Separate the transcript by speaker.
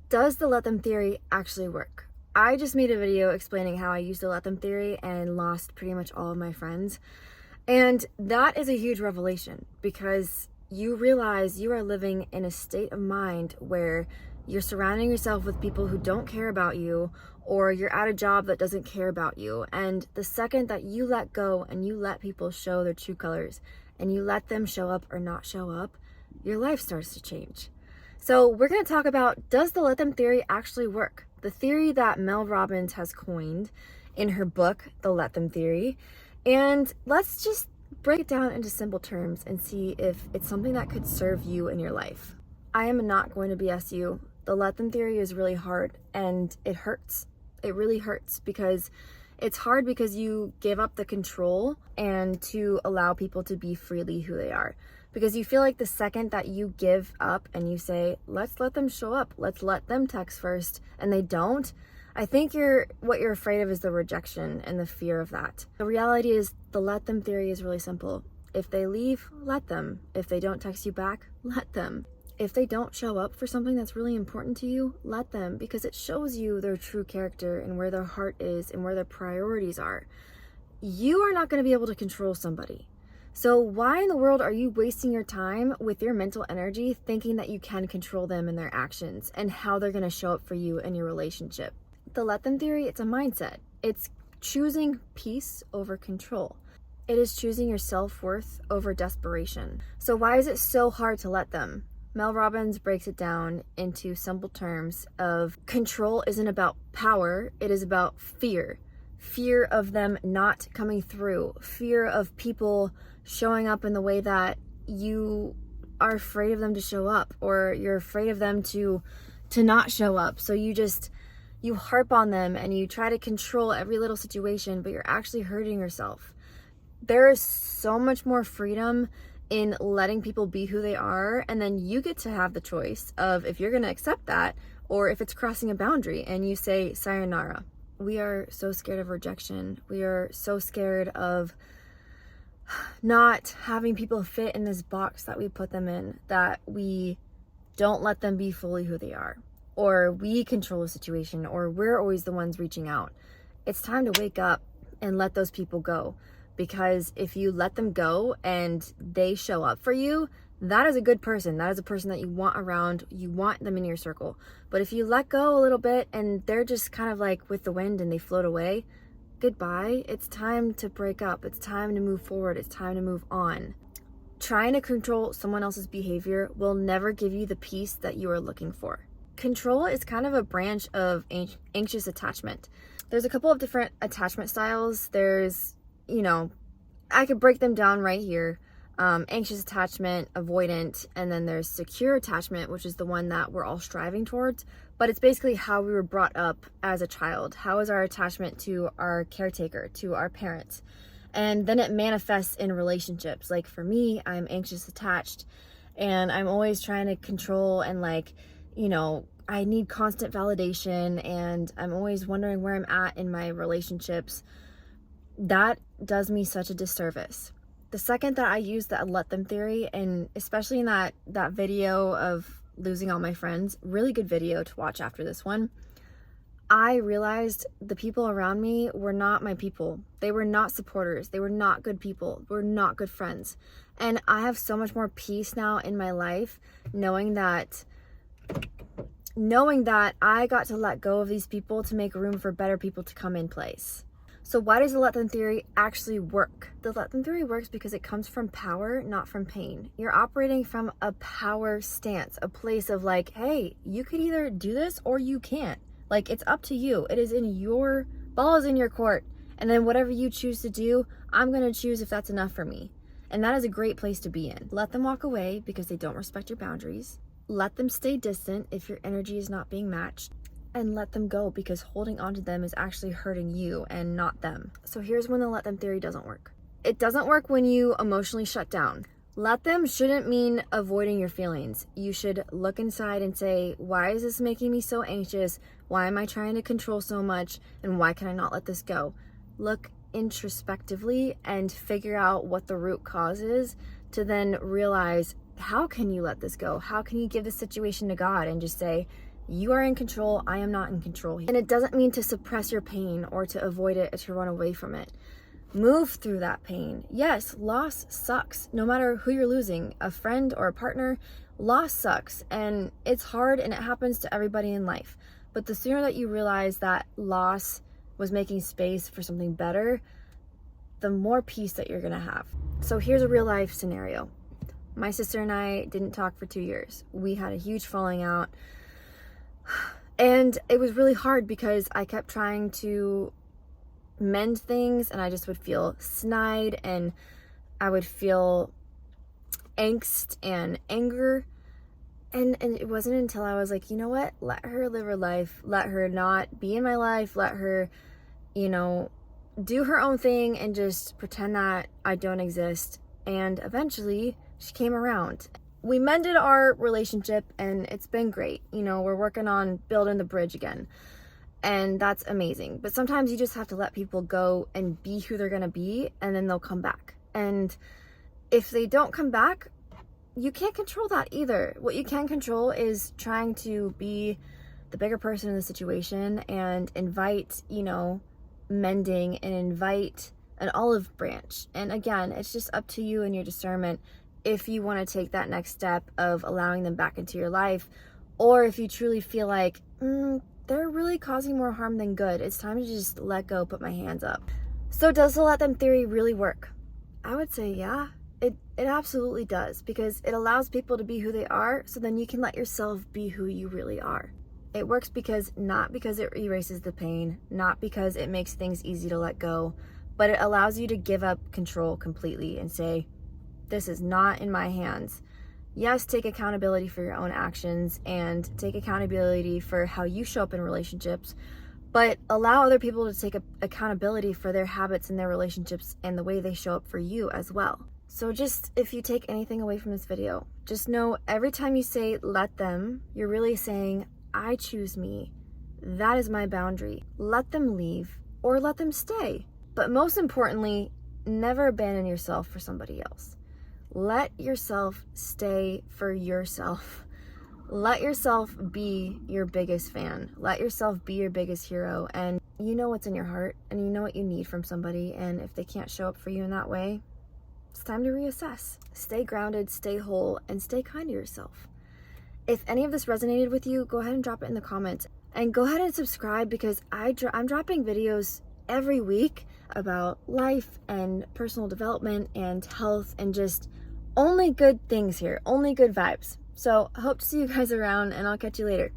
Speaker 1: Does the let them theory actually work? I just made a video explaining how I used the let them theory and lost pretty much all of my friends. And that is a huge revelation because you realize you are living in a state of mind where you're surrounding yourself with people who don't care about you, or you're at a job that doesn't care about you. And the second that you let go and you let people show their true colors and you let them show up or not show up, your life starts to change. So we're going to talk about, does the let them theory actually work? The theory that Mel Robbins has coined in her book, The Let Them Theory. And let's just break it down into simple terms and see if it's something that could serve you in your life. I am not going to BS you. The let them theory is really hard and it hurts. It really hurts because it's hard because you give up the control and to allow people to be freely who they are. Because you feel like the second that you give up and you say, let's let them show up, let's let them text first, and they don't, I think what you're afraid of is the rejection and the fear of that. The reality is the let them theory is really simple. If they leave, let them. If they don't text you back, let them. If they don't show up for something that's really important to you, let them, because it shows you their true character and where their heart is and where their priorities are. You are not going to be able to control somebody. So why in the world are you wasting your time with your mental energy thinking that you can control them and their actions and how they're going to show up for you in your relationship? The let them theory, it's a mindset. It's choosing peace over control. It is choosing your self-worth over desperation. So why is it so hard to let them? Mel Robbins breaks it down into simple terms of control isn't about power, it is about fear. Fear of them not coming through, fear of people showing up in the way that you are afraid of them to show up, or you're afraid of them to not show up. So you harp on them and you try to control every little situation, but you're actually hurting yourself. There is so much more freedom in letting people be who they are, and then you get to have the choice of if you're going to accept that or if it's crossing a boundary and you say sayonara. We are so scared of rejection. We are so scared of not having people fit in this box that we put them in, that we don't let them be fully who they are, or we control the situation, or we're always the ones reaching out. It's time to wake up and let those people go, because if you let them go and they show up for you, that is a good person. That is a person that you want around. You want them in your circle. But if you let go a little bit and they're just kind of like with the wind and they float away, goodbye. It's time to break up. It's time to move forward. It's time to move on. Trying to control someone else's behavior will never give you the peace that you are looking for. Control is kind of a branch of anxious attachment. There's a couple of different attachment styles. There's, I could break them down right here. Anxious attachment, avoidant, and then there's secure attachment, which is the one that we're all striving towards. But it's basically how we were brought up as a child. How is our attachment to our caretaker, to our parents? And then it manifests in relationships. Like for me, I'm anxious attached and I'm always trying to control and I need constant validation and I'm always wondering where I'm at in my relationships. That does me such a disservice. The second that I use the let them theory, and especially in that video of losing all my friends, really good video to watch after this one, I realized the people around me were not my people. They were not supporters. They were not good people. They were not good friends. And I have so much more peace now in my life knowing that I got to let go of these people to make room for better people to come in place. So why does the let them theory actually work? The let them theory works because it comes from power, not from pain. You're operating from a power stance, a place of like, hey, you could either do this or you can't. Like, it's up to you. It is ball is in your court. And then whatever you choose to do, I'm going to choose if that's enough for me. And that is a great place to be in. Let them walk away because they don't respect your boundaries. Let them stay distant if your energy is not being matched. And let them go because holding on to them is actually hurting you and not them. So here's when the let them theory doesn't work. It doesn't work when you emotionally shut down. Let them shouldn't mean avoiding your feelings. You should look inside and say, why is this making me so anxious? Why am I trying to control so much? And why can I not let this go? Look introspectively and figure out what the root cause is to then realize, how can you let this go? How can you give the situation to God and just say, You are in control. I am not in control. And it doesn't mean to suppress your pain or to avoid it or to run away from it. Move through that pain. Yes, loss sucks. No matter who you're losing, a friend or a partner, loss sucks. And it's hard and it happens to everybody in life. But the sooner that you realize that loss was making space for something better, the more peace that you're gonna have. So here's a real life scenario. My sister and I didn't talk for 2 years. We had a huge falling out. And it was really hard because I kept trying to mend things and I just would feel snide and I would feel angst and anger. And it wasn't until I was like, you know what? Let her live her life. Let her not be in my life. Let her, do her own thing and just pretend that I don't exist. And eventually she came around. We mended our relationship and it's been great. We're working on building the bridge again. And that's amazing. But sometimes you just have to let people go and be who they're going to be, and then they'll come back. And if they don't come back, you can't control that either. What you can control is trying to be the bigger person in the situation and invite, mending and invite an olive branch. And again, it's just up to you and your discernment if you want to take that next step of allowing them back into your life, or if you truly feel like, they're really causing more harm than good. It's time to just let go, put my hands up. So does the let them theory really work? I would say, yeah, it absolutely does, because it allows people to be who they are, so then you can let yourself be who you really are. It works not because it erases the pain, not because it makes things easy to let go, but it allows you to give up control completely and say, this is not in my hands. Yes, take accountability for your own actions and take accountability for how you show up in relationships, but allow other people to take accountability for their habits and their relationships and the way they show up for you as well. So just, if you take anything away from this video, just know every time you say let them, you're really saying, I choose me. That is my boundary. Let them leave or let them stay. But most importantly, never abandon yourself for somebody else. Let yourself stay for yourself. Let yourself be your biggest fan. Let yourself be your biggest hero. And you know what's in your heart and you know what you need from somebody. And if they can't show up for you in that way, it's time to reassess. Stay grounded, stay whole, and stay kind to yourself. If any of this resonated with you, go ahead and drop it in the comments. And go ahead and subscribe, because I'm dropping videos every week about life and personal development and health and just only good things here, only good vibes. So I hope to see you guys around, and I'll catch you later.